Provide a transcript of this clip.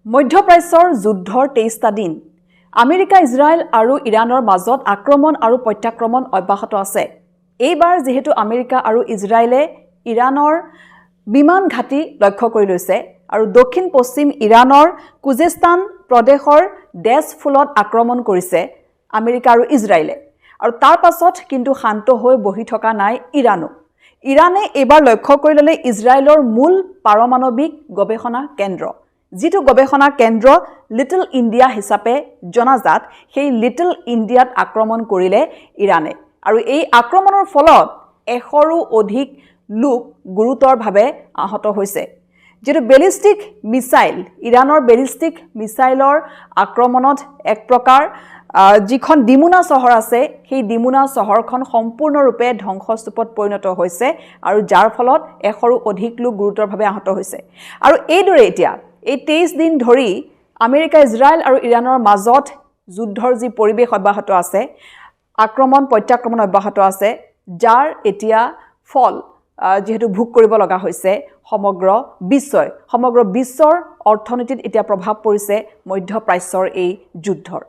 মধ্যপ্ৰাচ্যৰ যুদ্ধৰ 23টা দিন আমেৰিকা ইজৰাইল আৰু ইৰাণৰ মাজত আক্ৰমণ আৰু প্ৰত্যাক্ৰমণ অব্যাহত আছে। এইবাৰ যেহেতু আমেৰিকা আৰু ইজৰাইলে ইৰাণৰ বিমান ঘাটি লক্ষ্য কৰি লৈছে আৰু দক্ষিণ পশ্চিম ইৰাণৰ কুজেস্তান প্ৰদেশৰ ডেছফুলত আক্ৰমণ কৰিছে আমেৰিকা আৰু ইজৰাইলে। আৰু তাৰ পাছত কিন্তু শান্ত হৈ বহি থকা নাই ইৰাণো। ইৰাণে এইবাৰ লক্ষ্য কৰি ল'লে ইজৰাইলৰ মূল পাৰমাণৱিক গৱেষণা কেন্দ্ৰ, যিটো গৱেষণা কেন্দ্ৰ লিটল ইণ্ডিয়া হিচাপে জনাজাত, সেই লিটল ইণ্ডিয়াত আক্ৰমণ কৰিলে ইৰাণে। আৰু এই আক্ৰমণৰ ফলত 100ৰো অধিক লোক গুৰুতৰভাৱে আহত হৈছে। যেটো বেলিষ্টিক মিসাইল, ইৰাণৰ বেলিষ্টিক মিসাইলৰ আক্ৰমণত এক প্ৰকাৰ যিখন ডিমুনা চহৰ আছে, সেই ডিমুনা চহৰখন সম্পূৰ্ণৰূপে ধ্বংসস্তূপত পৰিণত হৈছে আৰু যাৰ ফলত 100ৰো অধিক লোক গুৰুতৰভাৱে আহত হৈছে। আৰু এইদৰে এতিয়া এই 23 দিন ধৰি আমেৰিকা ইজৰাইল আৰু ইৰাণৰ মাজত যুদ্ধৰ যি পৰিৱেশ অব্যাহত আছে, আক্ৰমণ প্ৰত্যাক্ৰমণ অব্যাহত আছে, যাৰ এতিয়া ফল যেহেতু ভোগ কৰিব লগা হৈছে সমগ্ৰ বিশ্বৰ অৰ্থনীতিত এতিয়া প্ৰভাৱ পৰিছে মধ্যপ্ৰাচ্যৰ এই যুদ্ধৰ।